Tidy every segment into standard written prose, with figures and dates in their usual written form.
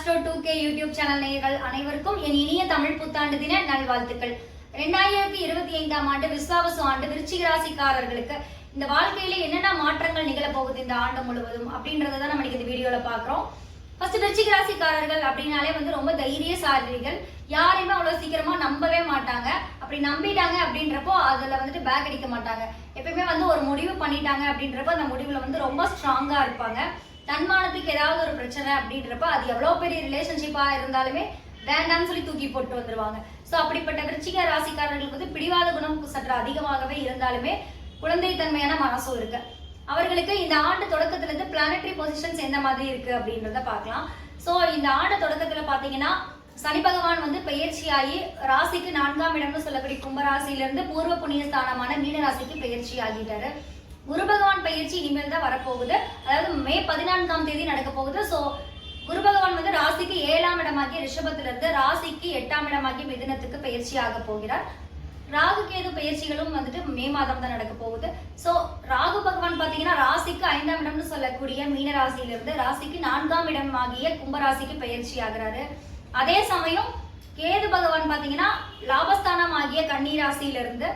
Astro 2K YouTube channel நேயர்கள் அனைவருக்கும் என் இனிய தமிழ் புத்தாண்டு தின நல்வாழ்த்துக்கள். 2025ஆம் ஆண்டு விஸ்வாவசு ஆண்டு விருச்சிக ராசிக்காரர்களுக்கு இந்த வாழ்க்கையில என்னென்ன மாற்றங்கள் நிகழப்போகுது இந்த ஆண்டு முழுவதும் அப்படின்றத தான் நம்ம இந்த வீடியோல பாக்குறோம். ஃபர்ஸ்ட் விருச்சிக ராசிக்காரர்கள் அப்படின்னாலே ரொம்ப தைரியசாலிகள். யாரையுமே அவ்வளவு சீக்கிரமா நம்பவே மாட்டாங்க. அப்படி நம்பிட்டாங்க அப்படின்றப்போ அதுல பேக் அடிக்க மாட்டாங்க. எப்பயுமே ஒரு முடிவு பண்ணிட்டாங்க அப்படின்றப்போ அந்த முடிவுல ரொம்ப ஸ்ட்ராங்கா இருப்பாங்க. தன்மானத்துக்கு ஏதாவது ஒரு பிரச்சனை அப்படின்றப்ப அது எவ்வளவு பெரிய ரிலேஷன்ஷிப்பா இருந்தாலுமே வேண்டாம்னு சொல்லி தூக்கி போட்டு வந்துருவாங்க. சோ அப்படிப்பட்ட விருச்சிக ராசிக்காரர்களுக்கு பிடிவாத குணம் சற்று அதிகமாகவே இருந்தாலுமே குழந்தை தன்மையான மனசும் இருக்கு. அவர்களுக்கு இந்த ஆண்டு தொடக்கத்துல இருந்து பிளானட்டரி பொசிஷன்ஸ் எந்த மாதிரி இருக்கு அப்படின்றத பார்க்கலாம். சோ இந்த ஆண்டு தொடக்கத்துல பாத்தீங்கன்னா சனி பகவான் பெயர்ச்சியாகி ராசிக்கு 4ஆம் இடம்னு சொல்லக்கூடிய கும்பராசியில இருந்து பூர்வ புண்ணிய ஸ்தானமான மீன ராசிக்கு பெயர்ச்சி ஆகிட்டாரு. குரு பகவான் பயிற்சி இனிமேல் தான் வரப்போகுது. அதாவது மே 14ஆம் தேதி நடக்க போகுது. சோ குரு பகவான் ராசிக்கு 7ஆம் இடமாகிய ரிஷபத்துல இருந்து ராசிக்கு 8ஆம் இடமாகிய மிதுனத்துக்கு பயிற்சி ஆக போகிறார். ராகு கேது பயிற்சிகளும் மே மாதம் தான் நடக்க போகுது. சோ ராகு பகவான் பாத்தீங்கன்னா ராசிக்கு 5ஆம் இடம்னு சொல்லக்கூடிய மீன ராசியில இருந்து ராசிக்கு 4ஆம் இடம் ஆகிய கும்பராசிக்கு பயிற்சி ஆகிறாரு. அதே சமயம் கேது பகவான் பாத்தீங்கன்னா லாபஸ்தானம் ஆகிய கன்னி ராசியில இருந்து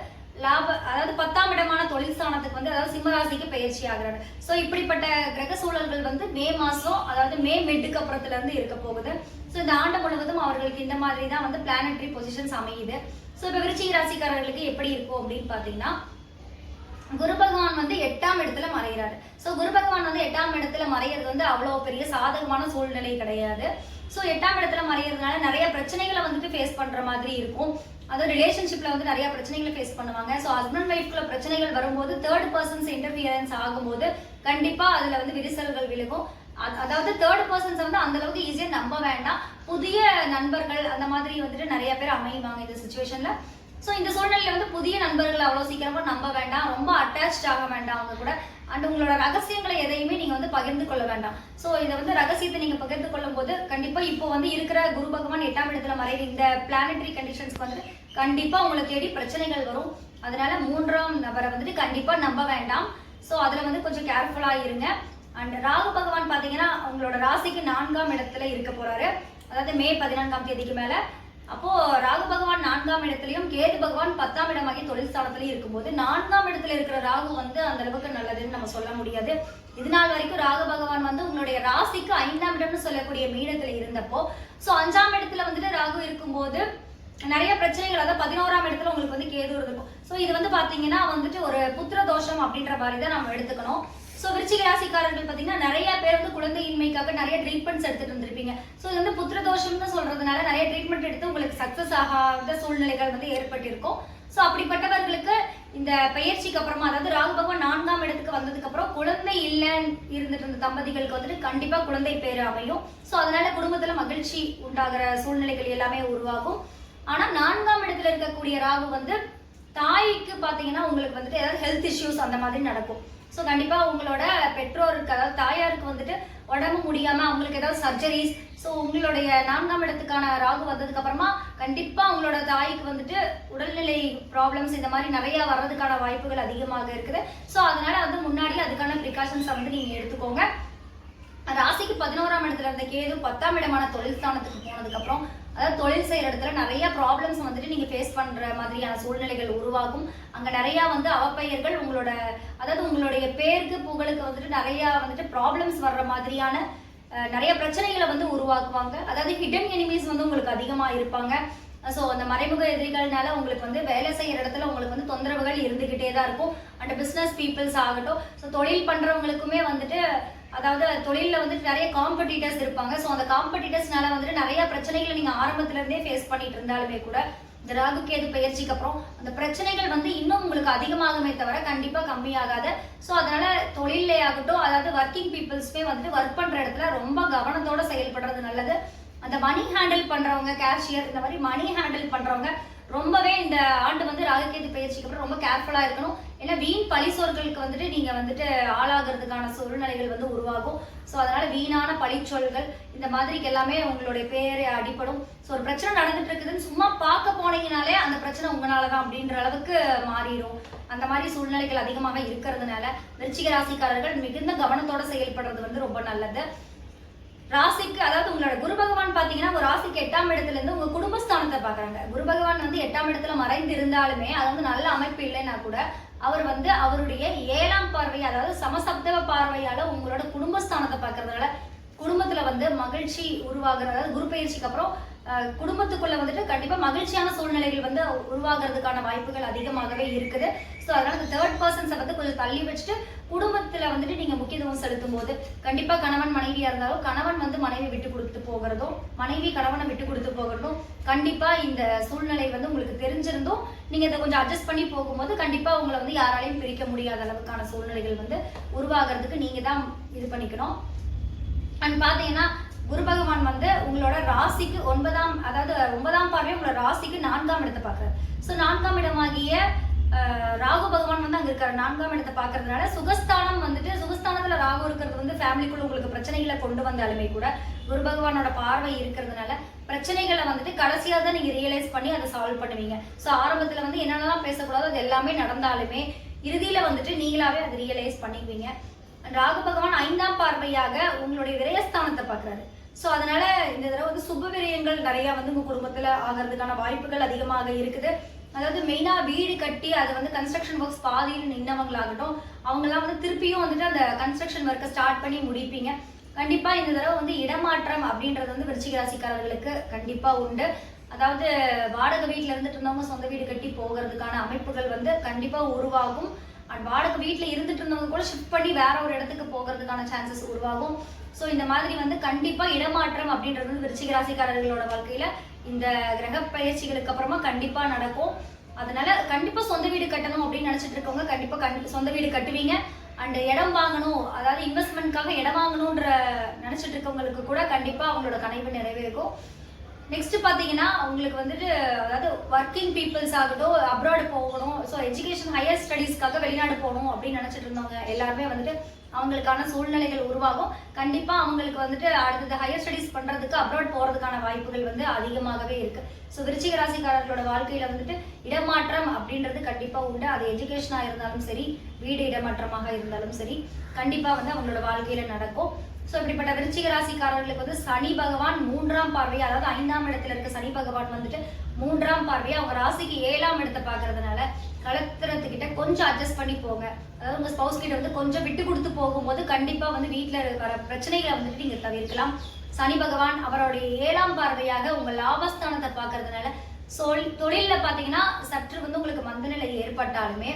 அதாவது 10ஆம் இடமான தொழில் ஸ்தானத்துக்கு அதாவது சிம்மராசிக்கு பயிற்சி ஆகிறாரு. சோ இப்படிப்பட்ட கிரக சூழல்கள் மே மாசம் அதாவது மே மிட்டுக்கு அப்புறத்துல இருந்து இருக்க போகுது. சோ இந்த ஆண்டு முழுவதும் அவர்களுக்கு இந்த மாதிரி தான் பிளானட்டரி பொசிஷன்ஸ் அமையுது. சோ இப்ப விருச்சிக ராசிக்காரர்களுக்கு எப்படி இருக்கும் அப்படின்னு பாத்தீங்கன்னா குரு பகவான் 8ஆம் இடத்துல மறைகிறாரு. சோ குரு பகவான் 8ஆம் இடத்துல மறைகிறது அவ்வளவு பெரிய சாதகமான சூழ்நிலை கிடையாது. சோ 8ஆம் இடத்துல மறைகிறதுனால நிறைய பிரச்சனைகளை ஃபேஸ் பண்ற மாதிரி இருக்கும். அதாவது ரிலேஷன்ஷிப்ல நிறைய பிரச்சனைகளை ஃபேஸ் பண்ணுவாங்க. ஸோ ஹஸ்பண்ட் ஒய்ஃப்குள்ள பிரச்சனைகள் வரும்போது தேர்ட் பர்சன்ஸ் இன்டர்ஃபியரன்ஸ் ஆகும்போது கண்டிப்பா அதுல விரிசல்கள் விழுகும். அதாவது தேர்ட் பர்சன்ஸ் அந்த அளவுக்கு ஈஸியா நம்ப வேண்டாம். புதிய நண்பர்கள் அந்த மாதிரி நிறைய பேர் அமைவாங்க இந்த சுச்சுவேஷன்ல. ஸோ இந்த சூழ்நிலையில புதிய நண்பர்கள் அவ்வளவு சீக்கிரமா நம்ப வேண்டாம். ரொம்ப அட்டாச் ஆக வேண்டாம் அவங்க கூட. அண்ட் உங்களோட ரகசியங்களை எதையுமே நீங்க பகிர்ந்து கொள்ள வேண்டாம். சோ இதை ரகசியத்தை நீங்க பகிர்ந்து கொள்ளும் போது கண்டிப்பா இப்போ இருக்கிற குரு பகவான் 8ஆம் இடத்துல மறைவு இந்த பிளானட்டரி கண்டிஷன்ஸ் கண்டிப்பா உங்களை தேடி பிரச்சனைகள் வரும். அதனால 3ஆம் நபரை கண்டிப்பா நம்ப வேண்டாம். சோ அதுல கொஞ்சம் கேர்ஃபுல்லா இருங்க. அண்ட் ராகு பகவான் பாத்தீங்கன்னா உங்களோட ராசிக்கு 4ஆம் இடத்துல இருக்க போறாரு. அதாவது மே 14ஆம் தேதிக்கு மேல. அப்போ ராகு பகவான் 4ஆம் இடத்துலயும் கேது பகவான் 10ஆம் இடமாகி தொழில் ஸ்தானத்திலயும் இருக்கும்போது 4ஆம் இடத்துல இருக்கிற ராகு அந்த அளவுக்கு நல்லதுன்னு நம்ம சொல்ல முடியாது. இது நாள் வரைக்கும் ராகு பகவான் உங்களுடைய ராசிக்கு 5ஆம் இடம்னு சொல்லக்கூடிய மீனத்துல இருந்தப்போ சோ 5ஆம் இடத்துல ராகு இருக்கும்போது நிறைய பிரச்சனைகள், அதாவது 11ஆம் இடத்துல உங்களுக்கு கேது இருக்கும். சோ இது பாத்தீங்கன்னா ஒரு புத்திர தோஷம் அப்படின்ற மாதிரி தான் நம்ம எடுத்துக்கணும். சோ விருச்சிக ராசிக்காரர்கள் பாத்தீங்கன்னா நிறைய பேர் குழந்தையின்மைக்காக நிறைய ட்ரீட்மெண்ட்ஸ் எடுத்துட்டு இருந்திருப்பீங்க. சோ இது புத்திர தோஷம்னு சொல்றதுனால நிறைய ட்ரீட்மெண்ட் எடுத்து உங்களுக்கு சக்சஸ் ஆகாத சூழ்நிலைகள் ஏற்பட்டிருக்கும். சோ அப்படிப்பட்டவர்களுக்கு இந்த பயிற்சிக்கு அப்புறமா அதாவது ராகு பகவான் 4ஆம் இடத்துக்கு வந்ததுக்கு அப்புறம் குழந்தை இல்லைன்னு இருந்துட்டு இருந்த தம்பதிகளுக்கு கண்டிப்பா குழந்தை பேரு அமையும். சோ அதனால குடும்பத்துல மகிழ்ச்சி உண்டாகிற சூழ்நிலைகள் எல்லாமே உருவாகும். ஆனா 4ஆம் இடத்துல இருக்கக்கூடிய ராகு தாய்க்கு பாத்தீங்கன்னா உங்களுக்கு ஏதாவது ஹெல்த் இஷ்யூஸ் அந்த மாதிரி நடக்கும். ஸோ கண்டிப்பா உங்களோட பெற்றோருக்கு அதாவது தாயாருக்கு உடம்பு முடியாம அவங்களுக்கு ஏதாவது சர்ஜரிஸ், ஸோ உங்களுடைய 4ஆம் இடத்துக்கான ராகு வந்ததுக்கு அப்புறமா கண்டிப்பா உங்களோட தாய்க்கு உடல்நிலை ப்ராப்ளம்ஸ் இந்த மாதிரி நிறைய வர்றதுக்கான வாய்ப்புகள் அதிகமாக இருக்குது. ஸோ அதனால முன்னாடி அதுக்கான ப்ரிகாஷன்ஸ் நீங்க எடுத்துக்கோங்க. ராசிக்கு 11ஆம் இடத்துல இருந்த கேது 10ஆம் இடமான தொழில் ஸ்தானத்துக்கு போனதுக்கு அப்புறம் அதாவது தொழில் செய்யற இடத்துல நிறைய ப்ராப்ளம்ஸ் நீங்க ஃபேஸ் பண்ற மாதிரியான சூழ்நிலைகள் உருவாகும். அங்க நிறைய அவப்பெயர்கள் உங்களோட அதாவது உங்களுடைய பேருக்கு புகழுக்கு நிறைய ப்ராப்ளம்ஸ் வர்ற மாதிரியான நிறைய பிரச்சனைகளை உருவாக்குவாங்க. அதாவது ஹிடன் எனிமீஸ் உங்களுக்கு அதிகமா இருப்பாங்க. ஸோ அந்த மறைமுக எதிரிகள்னால உங்களுக்கு வேலை செய்யற இடத்துல உங்களுக்கு தொந்தரவுகள் இருந்துகிட்டே தான் இருக்கும். அண்ட் பிசினஸ் பீப்புள்ஸ் ஆகட்டும், ஸோ தொழில் பண்றவங்களுக்குமே அதாவது தொழில நிறைய காம்படிட்டர்ஸ் இருப்பாங்க. ஸோ அந்த காம்படிட்டர்ஸ்னால நிறைய பிரச்சனைகளை நீங்க ஆரம்பத்துல இருந்தே ஃபேஸ் பண்ணிட்டு இருந்தாலுமே கூட இந்த ராகு கேது பயிற்சிக்கு அப்புறம் அந்த பிரச்சனைகள் இன்னும் உங்களுக்கு அதிகமாகுமே தவிர கண்டிப்பா கம்மியாகாது. ஸோ அதனால தொழிலே ஆகட்டும், அதாவது ஒர்க்கிங் பீப்புள்ஸ்மே ஒர்க் பண்ற இடத்துல ரொம்ப கவனத்தோட செயல்படுறது நல்லது. அந்த மணி ஹேண்டில் பண்றவங்க, கேஷியர் இந்த மாதிரி மணி ஹேண்டில் பண்றவங்க ரொம்பவே இந்த ஆண்டு ராகுகேது பயிற்சிக்கு அப்புறம் ரொம்ப கேர்ஃபுல்லா இருக்கணும். ஏன்னா வீண் பழிச்சொல்களுக்கு நீங்க ஆளாகிறதுக்கான சூழ்நிலைகள் உருவாகும். ஸோ அதனால வீணான பழிச்சொல்கள் இந்த மாதிரிக்கு எல்லாமே உங்களுடைய பேரை அடிப்படும். ஸோ ஒரு பிரச்சனை நடந்துட்டு இருக்குதுன்னு சும்மா பார்க்க போனீங்கனாலே அந்த பிரச்சனை உங்களாலதான் அப்படின்ற அளவுக்கு மாறிடும். அந்த மாதிரி சூழ்நிலைகள் அதிகமாக இருக்கிறதுனால விருச்சிக ராசிக்காரர்கள் மிகுந்த கவனத்தோட செயல்படுறது ரொம்ப நல்லது. ராசிக்கு அதாவது உங்களோட குரு பகவான் பாத்தீங்கன்னா உங்க ராசிக்கு 8ஆம் இடத்துல இருந்து உங்க குடும்பஸ்தானத்தை பாக்குறாங்க. குரு பகவான் வந்து 8ஆம் இடத்துல மறைந்து இருந்தாலுமே அது வந்து நல்ல அமைப்பு இல்லைன்னா கூட அவர் வந்து அவருடைய 7ஆம் பார்வை அதாவது சமசப்தவ பார்வையால உங்களோட குடும்பஸ்தானத்தை பாக்குறதுனால குடும்பத்துல வந்து மகிழ்ச்சி உருவாகிறது. அதாவது குரு பயிற்சிக்கு அப்புறம் குடும்பத்துக்குள்ள வந்துட்டு கண்டிப்பா மகிழ்ச்சியான சூழ்நிலைகள் வந்து உருவாகிறதுக்கான வாய்ப்புகள் அதிகமாகவே இருக்குது. ஸோ அதனால இந்த தேர்ட் பர்சன்ஸை வந்து கொஞ்சம் தள்ளி வச்சுட்டு குடும்பத்துல வந்துட்டு நீங்க முக்கியத்துவம் செலுத்தும் போது கண்டிப்பா கணவன் மனைவியா இருந்தாலும் கணவன் வந்து மனைவி விட்டு கொடுத்து போகிறதும் மனைவி கணவனை விட்டு கொடுத்து போகிறதும் கண்டிப்பா இந்த சூழ்நிலை வந்து உங்களுக்கு தெரிஞ்சிருந்தும் நீங்க இதை கொஞ்சம் அட்ஜஸ்ட் பண்ணி போகும்போது கண்டிப்பா உங்களை வந்து யாராலையும் பிரிக்க முடியாத அளவுக்கான சூழ்நிலைகள் வந்து உருவாகிறதுக்கு நீங்க தான் இது பண்ணிக்கணும். அண்ட் பாத்தீங்கன்னா குரு பகவான் வந்து உங்களோட ராசிக்கு 9ஆம் பார்வை உங்களோட ராசிக்கு 4ஆம் இடத்தை பாக்குறாரு. ஸோ 4ஆம் இடமாகிய ராகு பகவான் வந்து அங்க இருக்காரு. 4ஆம் இடத்தை பாக்குறதுனால சுகஸ்தானம் வந்துட்டு சுகஸ்தானத்துல ராகு இருக்கிறது வந்து ஃபேமிலிக்குள்ள உங்களுக்கு பிரச்சனைகளை கொண்டு வந்தாலுமே கூட குரு பகவானோட பார்வை இருக்கிறதுனால பிரச்சனைகளை வந்துட்டு கடைசியா தான் நீங்க ரியலைஸ் பண்ணி அதை சால்வ் பண்ணுவீங்க. ஸோ ஆரம்பத்துல வந்து என்னென்னலாம் பேசக்கூடாது அது எல்லாமே நடந்தாலுமே இறுதியில வந்துட்டு நீங்களாவே அதை ரியலைஸ் பண்ணிக்குவீங்க. ராகு பகவான் 5ஆம் பார்வையாக உங்களுடைய விரயஸ்தானத்தை பாக்குறாரு. ஸோ அதனால இந்த தடவை வந்து சுப விரயங்கள் நிறைய வந்து உங்க குடும்பத்துல ஆகிறதுக்கான வாய்ப்புகள் அதிகமாக இருக்குது. அதாவது மெயினா வீடு கட்டி அது வந்து கன்ஸ்ட்ரக்ஷன் ஒர்க்ஸ் பாதியில் நின்னவங்களாகட்டும் அவங்கெல்லாம் வந்து திருப்பியும் வந்துட்டு அந்த கன்ஸ்ட்ரக்ஷன் ஒர்க்கை ஸ்டார்ட் பண்ணி முடிப்பீங்க. கண்டிப்பா இந்த தடவை வந்து இடமாற்றம் அப்படின்றது வந்து விருச்சிக ராசிக்காரர்களுக்கு கண்டிப்பா உண்டு. அதாவது வாடகை வீட்டுல இருந்துட்டு இருந்தவங்க சொந்த வீடு கட்டி போகிறதுக்கான அமைப்புகள் வந்து கண்டிப்பா உருவாகும். அண்ட் வாடகை வீட்டில் இருந்துட்டு இருந்தவங்க கூட ஷிஃப்ட் பண்ணி வேற ஒரு இடத்துக்கு போகிறதுக்கான சான்சஸ் உருவாகும். ஸோ இந்த மாதிரி வந்து கண்டிப்பா இடமாற்றம் அப்படின்றது வந்து விருச்சிக ராசிக்காரர்களோட வாழ்க்கையில இந்த கிரக பயிற்சிகளுக்கு அப்புறமா கண்டிப்பா நடக்கும். அதனால கண்டிப்பா சொந்த வீடு கட்டணும் அப்படின்னு நினைச்சிட்டு இருக்கவங்க கண்டிப்பா சொந்த வீடு கட்டுவீங்க. அண்ட் இடம் வாங்கணும் அதாவது இன்வெஸ்ட்மெண்ட்காக இடம் வாங்கணும்ன்ற நினைச்சிட்டு இருக்கவங்களுக்கு கூட கண்டிப்பா அவங்களோட கனவு நிறைவேறும். நெக்ஸ்ட் பாத்தீங்கன்னா உங்களுக்கு வந்துட்டு அதாவது ஒர்க்கிங் பீப்புள்ஸ் ஆகட்டும் அப்ராட் போகணும் ஸோ எஜுகேஷன் ஹையர் ஸ்டடீஸ்க்காக வெளிநாடு போகணும் அப்படின்னு நினைச்சிட்டு இருந்தவங்க எல்லாருமே வந்துட்டு அவங்களுக்கான சூழ்நிலைகள் உருவாகும். கண்டிப்பா அவங்களுக்கு வந்துட்டு அடுத்தது ஹையர் ஸ்டடீஸ் பண்றதுக்கு அப்ராட் போறதுக்கான வாய்ப்புகள் வந்து அதிகமாகவே இருக்கு. ஸோ விருச்சிக ராசிக்காரர்களோட வாழ்க்கையில வந்துட்டு இடமாற்றம் அப்படின்றது கண்டிப்பா உண்டு. அது எஜுகேஷனா இருந்தாலும் சரி வீடு இடமாற்றமாக இருந்தாலும் சரி கண்டிப்பா வந்து அவங்களோட வாழ்க்கையில நடக்கும். ஸோ இப்படிப்பட்ட விருச்சிக ராசிக்காரர்களுக்கு வந்து சனி பகவான் 3ஆம் பார்வையா அதாவது 5ஆம் இடத்துல இருக்க சனி பகவான் வந்துட்டு 3ஆம் பார்வையா அவங்க ராசிக்கு 7ஆம் இடத்தை பாக்குறதுனால கலத்திரத்துக்கிட்ட கொஞ்சம் அட்ஜஸ்ட் பண்ணி போங்க. அதாவது உங்க ஸ்பௌஸ் கிட்ட வந்து கொஞ்சம் விட்டு கொடுத்து போகும்போது கண்டிப்பா வந்து வீட்டுல வர பிரச்சனைகளை வந்துட்டு நீங்க தவிர்க்கலாம். சனி பகவான் அவருடைய 7ஆம் பார்வையாக உங்க லாபஸ்தானத்தை பாக்குறதுனால தொழில்ல பாத்தீங்கன்னா சற்று வந்து உங்களுக்கு மந்தநிலை ஏற்பட்டாலுமே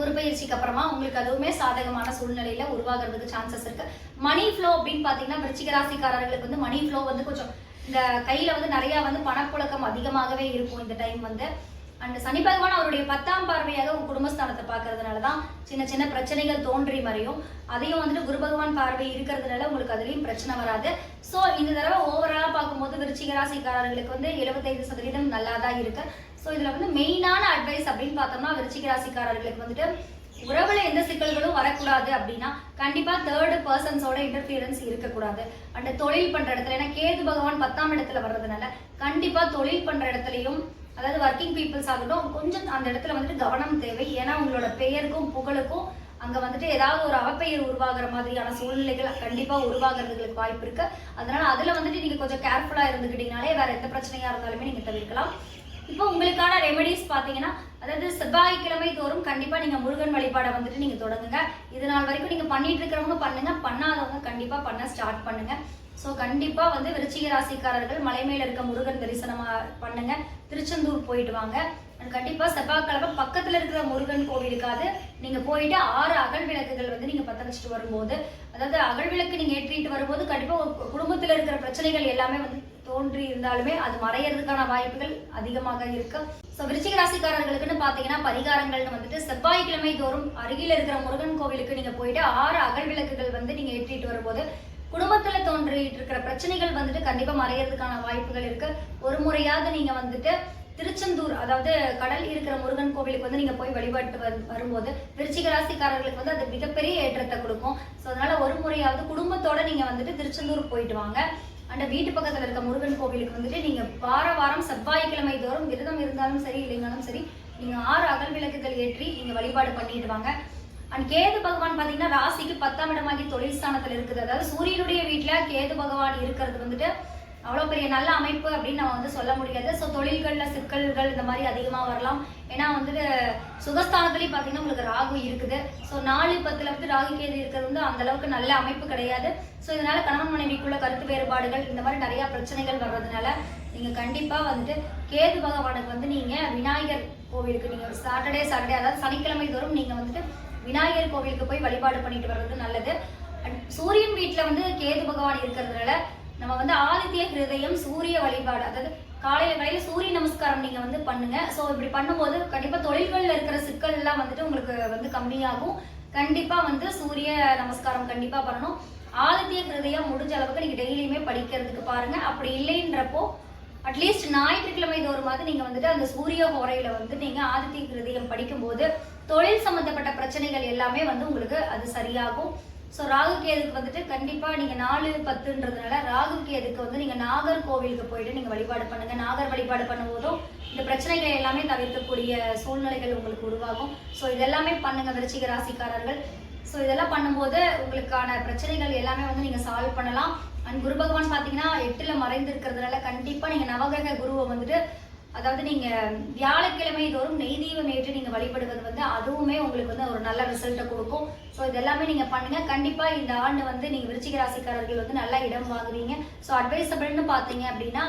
குரு பயிற்சிக்கு அப்புறமா உங்களுக்கு அதுவுமே சாதகமான சூழ்நிலையில உருவாகிறதுக்கு சான்சஸ் இருக்கு. மணி ஃப்ளோ அப்படின்னு பாத்தீங்கன்னா விருச்சிக ராசிக்காரர்களுக்கு வந்து மணி ஃப்ளோ வந்து கொஞ்சம் இந்த கையில வந்து நிறைய வந்து பணப்புழக்கம் அதிகமாகவே இருக்கும் இந்த டைம் வந்து. அண்ட் சனி பகவான் அவருடைய 10ஆம் பார்வையாக உங்க குடும்பஸ்தானத்தை பாக்குறதுனாலதான் சின்ன சின்ன பிரச்சனைகள் தோன்றி மறையும். அதையும் வந்துட்டு குரு பகவான் பார்வை இருக்கிறதுனால உங்களுக்கு அதுலயும் பிரச்சனை வராது. ஸோ இந்த தடவை ஓவராலா பார்க்கும்போது விருச்சிக ராசிக்காரர்களுக்கு வந்து 75% நல்லா தான் இருக்கு. ஸோ இதுல வந்து மெயினான அட்வைஸ் அப்படின்னு பார்த்தோம்னா விருச்சிக ராசிக்காரர்களுக்கு வந்துட்டு உறவுல எந்த சிக்கல்களும் வரக்கூடாது அப்படின்னா கண்டிப்பா தேர்ட் பர்சன்ஸோட இன்டர்ஃபியரன்ஸ் இருக்கக்கூடாது. அண்ட் தொழில் பண்ற இடத்துல ஏன்னா கேது பகவான் 10ஆம் இடத்துல வர்றதுனால கண்டிப்பா தொழில் பண்ற இடத்துலயும் அதாவது ஒர்க்கிங் பீப்புள்ஸ் ஆகட்டும் கொஞ்சம் அந்த இடத்துல வந்துட்டு கவனம் தேவை. ஏன்னா உங்களோட பெயருக்கும் புகழுக்கும் அங்க வந்துட்டு ஏதாவது ஒரு அவப்பெயர் உருவாகிற மாதிரியான சூழ்நிலைகள் கண்டிப்பா உருவாகிறதுக்கு வாய்ப்பு இருக்கு. அதனால அதுல வந்துட்டு நீங்க கொஞ்சம் கேர்ஃபுல்லா இருந்துக்கிட்டீங்கனாலே வேற எந்த பிரச்சனையா இருந்தாலுமே நீங்க தவிர்க்கலாம். இப்போ உங்களுக்கான ரெமெடிஸ் பாத்தீங்கன்னா அதாவது செவ்வாய்க்கிழமை தோறும் கண்டிப்பா நீங்க முருகன் வழிபாடை வந்துட்டு நீங்க தொடங்குங்க. இது நாள் வரைக்கும் நீங்க பண்ணிட்டு இருக்கிறவங்க பண்ணுங்க, பண்ணாதவங்க கண்டிப்பா பண்ண ஸ்டார்ட் பண்ணுங்க. ஸோ கண்டிப்பா வந்து விருச்சிக ராசிக்காரர்கள் மலை மேல இருக்க முருகன் தரிசனமா பண்ணுங்க. திருச்செந்தூர் போயிட்டு வாங்க. கண்டிப்பா செவ்வாய்க்கிழமை பக்கத்துல இருக்கிற முருகன் கோவிலுக்காவது நீங்க போயிட்டு 6 அகல் விளக்குகள் வந்து நீங்க பத்த வச்சுட்டு வரும்போது அதாவது அகல் விளக்கு நீங்க ஏற்றிட்டு வரும்போது கண்டிப்பா குடும்பத்துல இருக்கிற பிரச்சனைகள் எல்லாமே வந்து தோன்றி இருந்தாலுமே அது மறையறதுக்கான வாய்ப்புகள் அதிகமாக இருக்கு. ஸோ விருச்சிக ராசிக்காரர்களுக்குன்னு பாத்தீங்கன்னா பரிகாரங்கள்னு வந்துட்டு செவ்வாய்க்கிழமை தோறும் அருகில் இருக்கிற முருகன் கோவிலுக்கு நீங்க போயிட்டு 6 அகல் விளக்குகள் வந்து நீங்க ஏற்றிட்டு வரும்போது குடும்பத்துல தோன்றிட்டு இருக்கிற பிரச்சனைகள் வந்துட்டு கண்டிப்பா மறையறதுக்கான வாய்ப்புகள் இருக்கு. ஒரு முறையாவது நீங்க வந்துட்டு திருச்செந்தூர் அதாவது கடல் இருக்கிற முருகன் கோவிலுக்கு வந்து நீங்க போய் வழிபாட்டு வரும்போது விருச்சிக ராசிக்காரர்களுக்கு வந்து அது மிகப்பெரிய ஏற்றத்தை கொடுக்கும். ஸோ அதனால ஒரு முறையாவது குடும்பத்தோட நீங்க வந்துட்டு திருச்செந்தூர் போயிட்டு வாங்க. அந்த வீட்டு பக்கத்துல இருக்க முருகன் கோவிலுக்கு வந்துட்டு நீங்க வாரம் செவ்வாய்க்கிழமை தோறும் விரதம் இருந்தாலும் சரி இல்லைனாலும் சரி நீங்க 6 அகல் விளக்குகள் ஏற்றி நீங்க வழிபாடு பண்ணிட்டு வாங்க. அண்ட் கேது பகவான் பாத்தீங்கன்னா ராசிக்கு 10ஆம் இடமாகி தொழில் ஸ்தானத்துல இருக்குது. அதாவது சூரியனுடைய வீட்டுல கேது பகவான் இருக்கிறது வந்துட்டு அவ்வளோ பெரிய நல்ல அமைப்பு அப்படின்னு நம்ம வந்து சொல்ல முடியாது. ஸோ தொழில்கள்ல சிக்கல்கள் இந்த மாதிரி அதிகமாக வரலாம். ஏன்னா வந்துட்டு சுகஸ்தானத்துலேயும் பார்த்தீங்கன்னா உங்களுக்கு ராகு இருக்குது. ஸோ 4-10 வந்து ராகு கேது இருக்கிறது வந்து அந்த அளவுக்கு நல்ல அமைப்பு கிடையாது. ஸோ இதனால கணவன் மனைவிக்குள்ள கருத்து வேறுபாடுகள் இந்த மாதிரி நிறைய பிரச்சனைகள் வர்றதுனால நீங்க கண்டிப்பா வந்துட்டு கேது பகவானுக்கு வந்து நீங்க விநாயகர் கோவிலுக்கு நீங்க சாட்டர்டே அதாவது சனிக்கிழமை தோறும் நீங்க வந்துட்டு விநாயகர் கோவிலுக்கு போய் வழிபாடு பண்ணிட்டு வர்றது நல்லது. சூரியன் வீட்டுல வந்து கேது பகவான் இருக்கிறதுனால நம்ம வந்து ஆதித்ய ஹிருதயம் சூரிய வழிபாடு, அதாவது காலையில சூரிய நமஸ்காரம் நீங்க வந்து பண்ணுங்க. ஸோ இப்படி பண்ணும்போது கண்டிப்பா தொழில்கள்ல இருக்கிற சிக்கல் எல்லாம் வந்துட்டு உங்களுக்கு வந்து கம்மியாகும். கண்டிப்பா வந்து சூரிய நமஸ்காரம் கண்டிப்பா பண்ணணும். ஆதித்ய ஹிருதயம் முடிஞ்ச அளவுக்கு நீங்க டெய்லியுமே படிக்கிறதுக்கு பாருங்க. அப்படி இல்லைன்றப்போ அட்லீஸ்ட் ஞாயிற்றுக்கிழமை தோறுமாவது நீங்க வந்துட்டு அந்த சூரிய ஹோரையில வந்து நீங்க ஆதித்ய ஹிருதயம் படிக்கும்போது தொழில் சம்பந்தப்பட்ட பிரச்சனைகள் எல்லாமே வந்து உங்களுக்கு அது சரியாகும். ஸோ ராகு கேதுக்கு வந்துட்டு கண்டிப்பா நீங்க 4-10ன்றதுனால ராகு கேதுக்கு வந்து நீங்க நாகர் கோவிலுக்கு போயிட்டு நீங்க வழிபாடு பண்ணுங்க. நாகர் வழிபாடு பண்ணும்போதும் இந்த பிரச்சனைகளை எல்லாமே தவிர்க்கக்கூடிய சூழ்நிலைகள் உங்களுக்கு உருவாகும். ஸோ இதெல்லாமே பண்ணுங்க விருச்சிக ராசிக்காரர்கள். ஸோ இதெல்லாம் பண்ணும்போது உங்களுக்கான பிரச்சனைகள் எல்லாமே வந்து நீங்க சால்வ் பண்ணலாம். அண்ட் குரு பகவான் பாத்தீங்கன்னா 8ல மறைந்து இருக்கிறதுனால கண்டிப்பா நீங்க நவகிரக குருவை வந்துட்டு அதாவது நீங்க வியாழக்கிழமை தோறும் நெய் தீபம் ஏற்றி நீங்க வழிபடுவது வந்து அதுவுமே உங்களுக்கு வந்து ஒரு நல்ல ரிசல்ட்டை கொடுக்கும். ஸோ இதெல்லாமே நீங்க பண்ணுங்க. கண்டிப்பா இந்த ஆண்டு வந்து நீங்க விருச்சிக ராசிக்காரர்கள் வந்து நல்ல இடம் வாங்குவீங்க. ஸோ அட்வைசபிள்னு பாத்தீங்க அப்படின்னா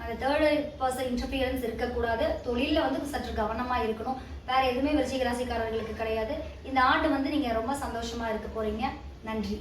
அந்த தேர்ட் பர்சன் இன்டர்ஃபியரன்ஸ் இருக்கக்கூடாது. தொழில வந்து சற்று கவனமா இருக்கணும். வேற எதுவுமே விருச்சிக ராசிக்காரர்களுக்கு கிடையாது. இந்த ஆண்டு வந்து நீங்க ரொம்ப சந்தோஷமா இருக்க போறீங்க. நன்றி.